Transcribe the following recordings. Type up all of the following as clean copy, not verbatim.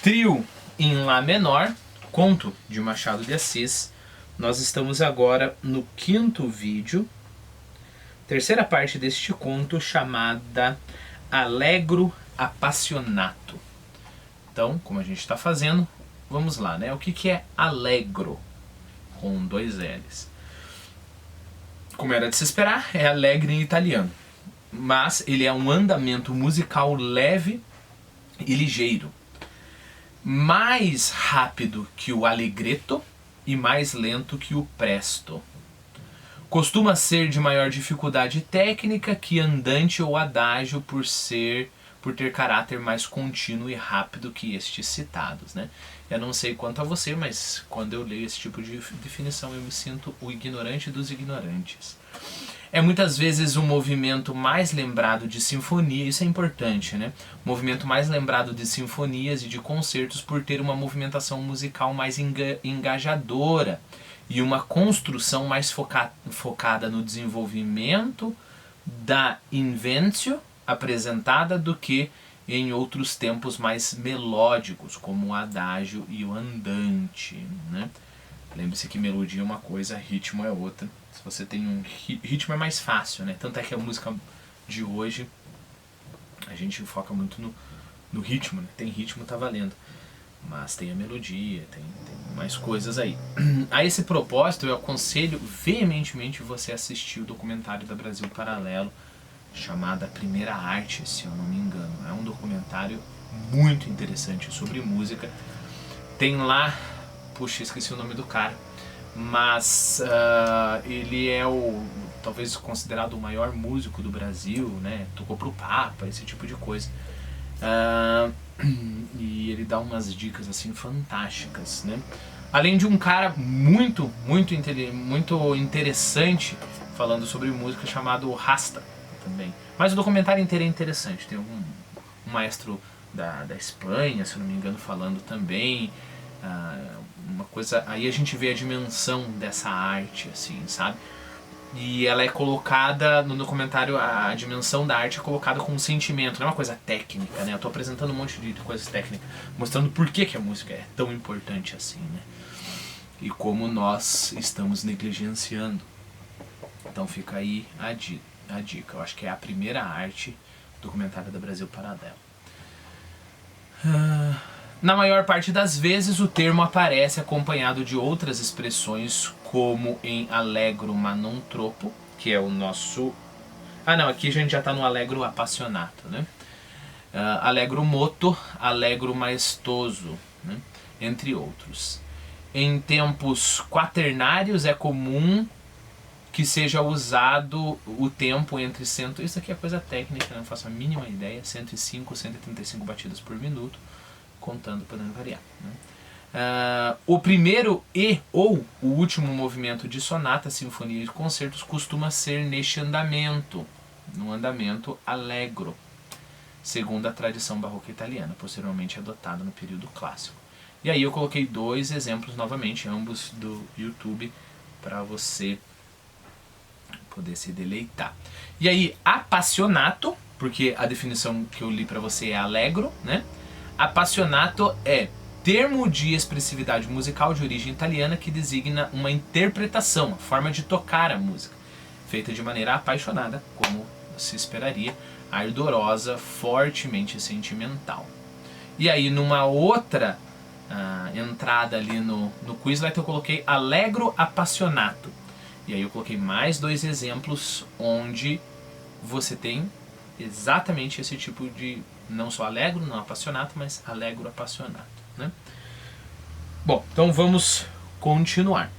Trio em Lá menor, conto de Machado de Assis. Nós estamos agora no quinto vídeo, terceira parte deste conto, chamada Allegro Appassionato. Então, como a gente está fazendo, vamos lá, né? O que é allegro? Com 2 L's. Como era de se esperar, é alegre em italiano. Mas ele é um andamento musical leve e ligeiro. Mais rápido que o allegretto e mais lento que o presto. Costuma ser de maior dificuldade técnica que andante ou adágio por ter caráter mais contínuo e rápido que estes citados, né? Eu não sei quanto a você, mas quando eu leio esse tipo de definição eu me sinto o ignorante dos ignorantes. É muitas vezes o movimento mais lembrado de sinfonia, isso é importante, né? O movimento mais lembrado de sinfonias e de concertos por ter uma movimentação musical mais engajadora e uma construção mais focada no desenvolvimento da inventio apresentada do que em outros tempos mais melódicos, como o adágio e o andante, né? Lembre-se que melodia é uma coisa, ritmo é outra. Se você tem um ritmo é mais fácil, né? Tanto é que a música de hoje a gente foca muito no ritmo, né? Tem ritmo, tá valendo. Mas tem a melodia, tem mais coisas aí. A esse propósito, eu aconselho veementemente você assistir o documentário da Brasil Paralelo, chamado A Primeira Arte, se eu não me engano. É um documentário muito interessante sobre música. Tem lá, puxa, esqueci o nome do cara, mas ele é talvez considerado o maior músico do Brasil, né? Tocou pro Papa, esse tipo de coisa. E ele dá umas dicas assim fantásticas, né? Além de um cara muito interessante falando sobre música, chamado Rasta também. Mas o documentário inteiro é interessante. Tem um maestro da Espanha, se eu não me engano, falando também. Uma coisa, aí a gente vê a dimensão dessa arte, assim, sabe? E ela é colocada no documentário, a dimensão da arte é colocada com um sentimento, não é uma coisa técnica, né? Eu tô apresentando um monte de coisas técnicas, mostrando por que a música é tão importante assim, né? E como nós estamos negligenciando. Então fica aí a dica. Eu acho que é a primeira arte documentária da Brasil Paralelo. Na maior parte das vezes o termo aparece acompanhado de outras expressões, como em allegro ma non troppo, que é o nosso... não, aqui a gente já está no allegro appassionato, né? Allegro moto, allegro maestoso, né? Entre outros. Em tempos quaternários é comum que seja usado o tempo entre isso aqui é coisa técnica, não faço a mínima ideia, 105, 135 batidas por minuto, contando, podendo variar, né? O primeiro ou o último movimento de sonata, sinfonia e concertos costuma ser neste andamento, no andamento allegro, segundo a tradição barroca italiana, posteriormente adotada no período clássico. E aí eu coloquei 2 exemplos novamente, ambos do YouTube, para você poder se deleitar. E aí, appassionato, porque a definição que eu li para você é allegro, né? Appassionato é termo de expressividade musical de origem italiana que designa uma interpretação, a forma de tocar a música, feita de maneira apaixonada, como se esperaria, ardorosa, fortemente sentimental. E aí, numa outra entrada ali no Quizlet, eu coloquei allegro appassionato. E aí eu coloquei mais 2 exemplos onde você tem exatamente esse tipo de, não só allegro, não appassionato, mas allegro appassionato, né? Bom, então vamos continuar.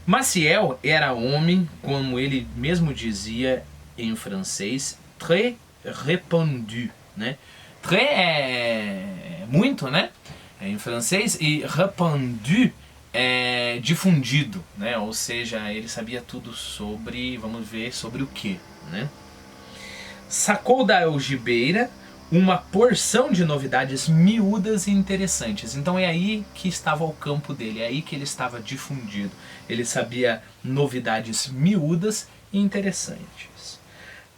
Maciel era homem, como ele mesmo dizia em francês, très répandu, né? Très é muito, né? Em francês, e répandu é difundido, né? Ou seja, ele sabia tudo sobre, vamos ver, sobre o que, né? Sacou da algibeira uma porção de novidades miúdas e interessantes. Então é aí que estava o campo dele, é aí que ele estava difundido. Ele sabia novidades miúdas e interessantes.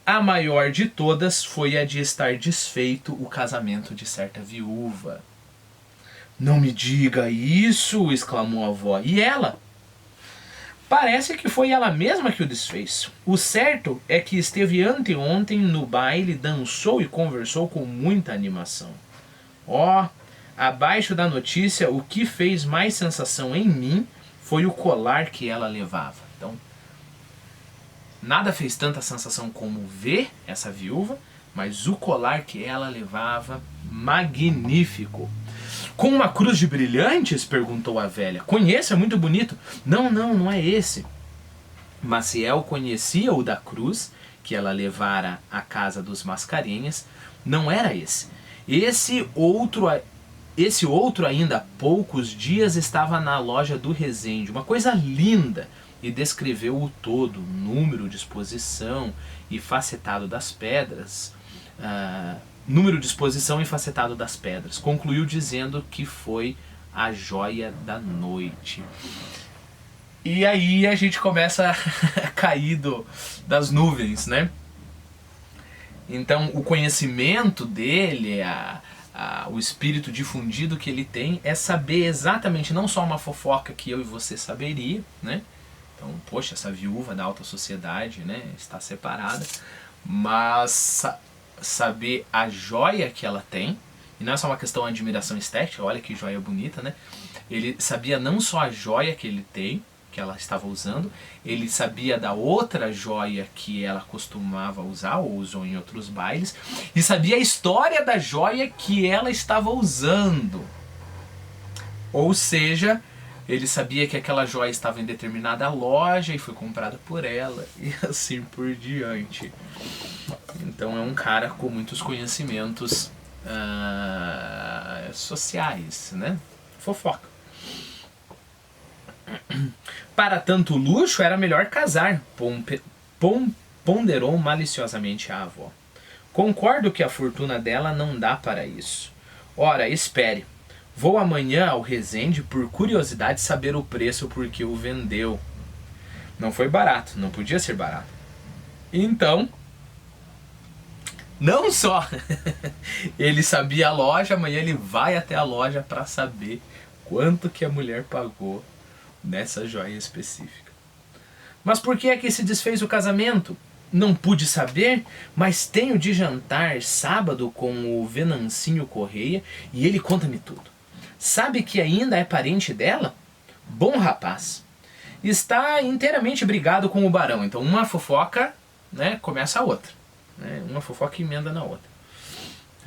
A maior de todas foi a de estar desfeito o casamento de certa viúva. Não me diga isso, exclamou a avó. E ela? Parece que foi ela mesma que o desfez. O certo é que esteve anteontem no baile, dançou e conversou com muita animação. Ó, abaixo da notícia, o que fez mais sensação em mim foi o colar que ela levava. Então, nada fez tanta sensação como ver essa viúva, mas o colar que ela levava, magnífico. Com uma cruz de brilhantes? Perguntou a velha. Conheço, é muito bonito. Não, não é esse. Maciel conhecia o da cruz, que ela levara à casa dos Mascarenhas. Não era esse. Esse outro ainda há poucos dias estava na loja do Resende. Uma coisa linda. E descreveu o todo, número, disposição e facetado das pedras. Número, disposição e facetado das pedras. Concluiu dizendo que foi a joia da noite. E aí a gente começa a cair das nuvens, né? Então o conhecimento dele, o espírito difundido que ele tem é saber exatamente, não só uma fofoca que eu e você saberia, né? Então, poxa, essa viúva da alta sociedade, né, está separada, mas saber a joia que ela tem, e não é só uma questão de admiração estética, olha que joia bonita, né? Ele sabia não só a joia que ele tem, que ela estava usando, ele sabia da outra joia que ela costumava usar, ou usou em outros bailes, e sabia a história da joia que ela estava usando. Ou seja, ele sabia que aquela joia estava em determinada loja e foi comprada por ela, e assim por diante. Então é um cara com muitos conhecimentos sociais, né? Fofoca. Para tanto luxo era melhor casar, ponderou maliciosamente a avó. Concordo que a fortuna dela não dá para isso. Ora, espere. Vou amanhã ao Resende por curiosidade saber o preço porque o vendeu. Não foi barato, não podia ser barato. Então, não só ele sabia a loja, amanhã ele vai até a loja para saber quanto que a mulher pagou nessa joia específica. Mas por que é que se desfez o casamento? Não pude saber, mas tenho de jantar sábado com o Venancinho Correia e ele conta-me tudo. Sabe que ainda é parente dela? Bom rapaz. Está inteiramente brigado com o barão. Então uma fofoca, né, começa a outra. Né? Uma fofoca emenda na outra.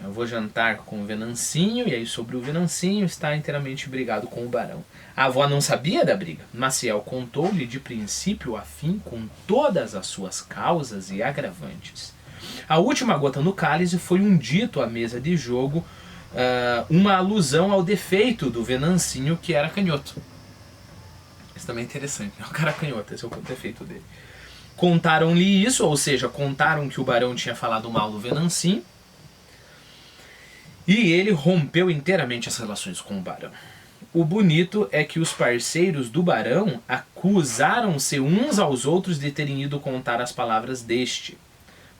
Eu vou jantar com o Venancinho, e aí sobre o Venancinho está inteiramente brigado com o barão. A avó não sabia da briga. Maciel contou-lhe de princípio a fim com todas as suas causas e agravantes. A última gota no cálice foi um dito à mesa de jogo, uma alusão ao defeito do Venancinho, que era canhoto. Isso também é interessante, né? O cara canhoto, esse é o defeito dele. Contaram-lhe isso, ou seja, contaram que o barão tinha falado mal do Venancinho, e ele rompeu inteiramente as relações com o barão. O bonito é que os parceiros do barão acusaram-se uns aos outros de terem ido contar as palavras deste.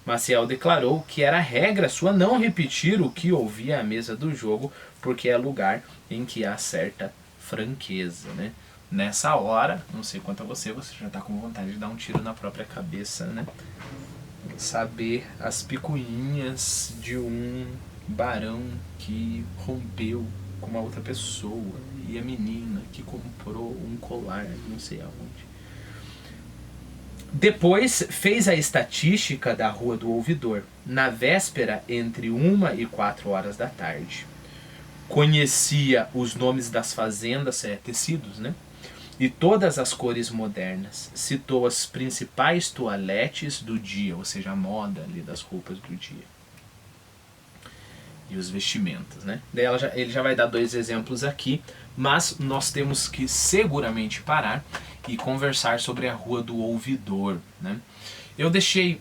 Maciel declarou que era regra sua não repetir o que ouvia à mesa do jogo, porque é lugar em que há certa franqueza, né? Nessa hora, não sei quanto a você já está com vontade de dar um tiro na própria cabeça, né? Saber as picuinhas de um barão que rompeu com uma outra pessoa e a menina que comprou um colar não sei aonde. Depois fez a estatística da Rua do Ouvidor, na véspera entre 1 e 4 horas da tarde. Conhecia os nomes das fazendas, tecidos, né? E todas as cores modernas. Citou as principais toaletes do dia, ou seja, a moda ali das roupas do dia. E os vestimentos, né? Daí ele já vai dar 2 exemplos aqui, mas nós temos que seguramente parar e conversar sobre a Rua do Ouvidor, né? Eu deixei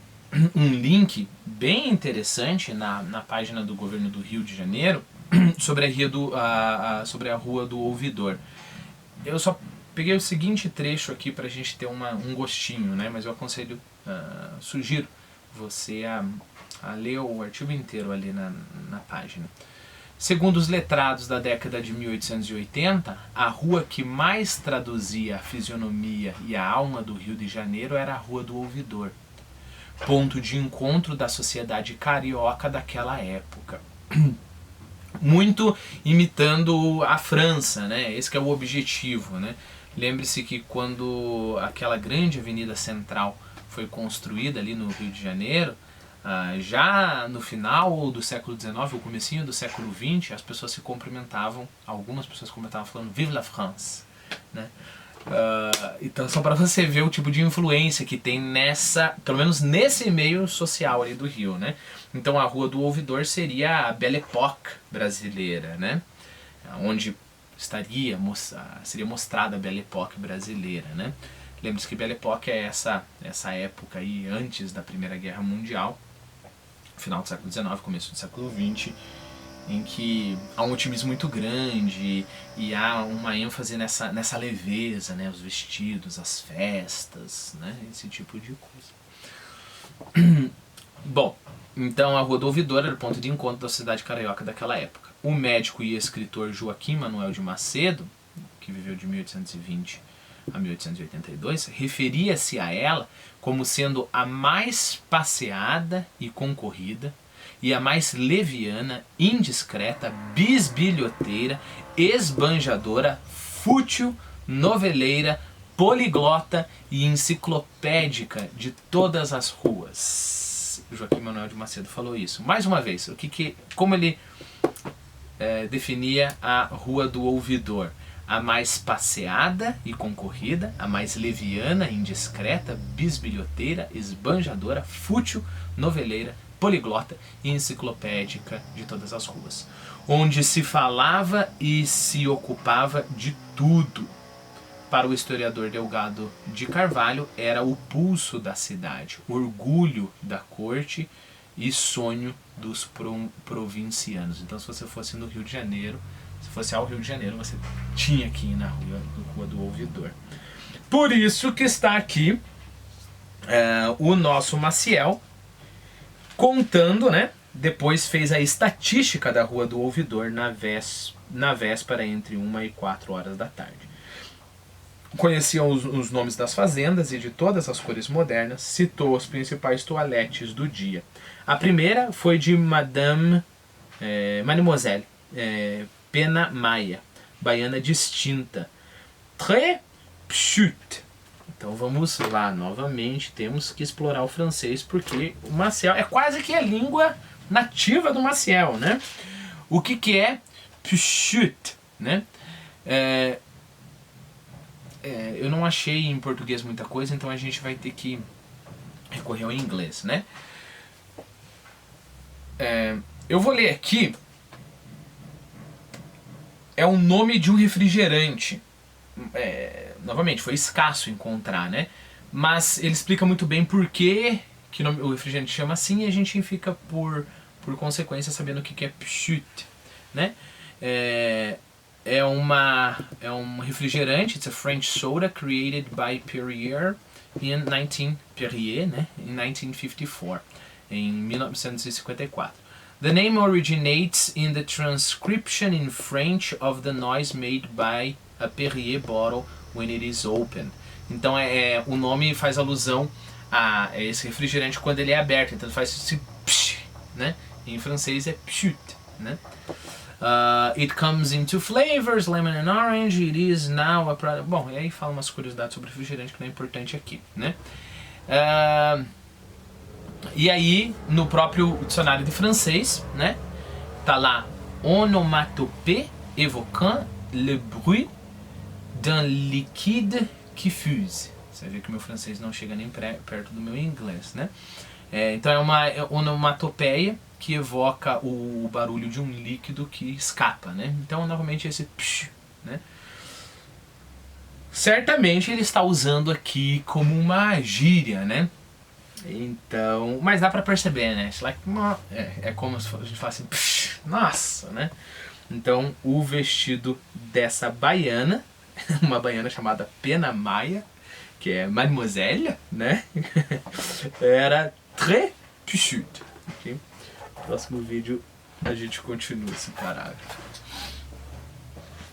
um link bem interessante na página do governo do Rio de Janeiro sobre a Rua do Ouvidor. Eu só peguei o seguinte trecho aqui para a gente ter um gostinho, né? Mas eu aconselho, sugiro você a ler o artigo inteiro ali na página. Segundo os letrados da década de 1880, a rua que mais traduzia a fisionomia e a alma do Rio de Janeiro era a Rua do Ouvidor, ponto de encontro da sociedade carioca daquela época. Muito imitando a França, né? Esse que é o objetivo, né? Lembre-se que quando aquela grande avenida central foi construída ali no Rio de Janeiro, já no final do século XIX, ou comecinho do século XX, as pessoas se cumprimentavam, algumas pessoas cumprimentavam falando Vive la France, né? Então só para você ver o tipo de influência que tem pelo menos nesse meio social ali do Rio, né? Então a Rua do Ouvidor seria a Belle Époque brasileira, né? Onde seria mostrada a Belle Époque brasileira, né? Lembre-se que Belle Époque é essa época aí antes da Primeira Guerra Mundial, final do século XIX, começo do século XX, em que há um otimismo muito grande e há uma ênfase nessa leveza, né? Os vestidos, as festas, né? Esse tipo de coisa. Bom, então a Rua do Ouvidor era o ponto de encontro da cidade carioca daquela época. O médico e escritor Joaquim Manuel de Macedo, que viveu de 1820 a 1882, referia-se a ela como sendo a mais passeada e concorrida, e a mais leviana, indiscreta, bisbilhoteira, esbanjadora, fútil, noveleira, poliglota e enciclopédica de todas as ruas. Joaquim Manuel de Macedo falou isso. Mais uma vez, como ele definia a Rua do Ouvidor? A mais passeada e concorrida, a mais leviana, indiscreta, bisbilhoteira, esbanjadora, fútil, noveleira, poliglota e enciclopédica de todas as ruas, onde se falava e se ocupava de tudo. Para o historiador Delgado de Carvalho, era o pulso da cidade, orgulho da corte e sonho dos provincianos. Então, se você fosse no Rio de Janeiro, se fosse ao Rio de Janeiro, você tinha que ir na Rua do Ouvidor. Por isso que está aqui o nosso Maciel contando, né? Depois fez a estatística da Rua do Ouvidor na véspera entre 1 e 4 horas da tarde. Conhecia os nomes das fazendas e de todas as cores modernas, citou os principais toaletes do dia. A primeira foi de Mademoiselle Pena Maia, baiana distinta. Très pchut. Então vamos lá, novamente, temos que explorar o francês, porque o Maciel é quase que a língua nativa do Maciel, né? O que é pchut, né? Eu não achei em português muita coisa, então a gente vai ter que recorrer ao inglês, né? Eu vou ler aqui. É o nome de um refrigerante. Novamente, foi escasso encontrar, né? Mas ele explica muito bem por que o refrigerante chama assim, e a gente fica por consequência sabendo o que é pchut, né? É um refrigerante, it's a French soda created by Perrier in 1954, em 1954. The name originates in the transcription in French of the noise made by a Perrier bottle when it is open. Então o nome faz alusão a esse refrigerante quando ele é aberto, então faz esse psh, né? Em francês é pchut, né? It comes in two flavors, lemon and orange. It is now a product. Bom, e aí fala umas curiosidades sobre refrigerante que não é importante aqui, né? E aí, no próprio dicionário de francês, né? Tá lá, onomatopée évoquant le bruit d'un liquide qui fuse. Você vê que o meu francês não chega nem perto do meu inglês, né? Então é uma onomatopeia que evoca o barulho de um líquido que escapa, né? Então, novamente, esse psh, né? Certamente ele está usando aqui como uma gíria, né? Então, mas dá pra perceber, né? É como se a gente fala assim, psh, nossa, né? Então, o vestido dessa baiana, uma baiana chamada Pena Maia, que é Mademoiselle, né? Era très Ok? Próximo vídeo a gente continua esse parágrafo.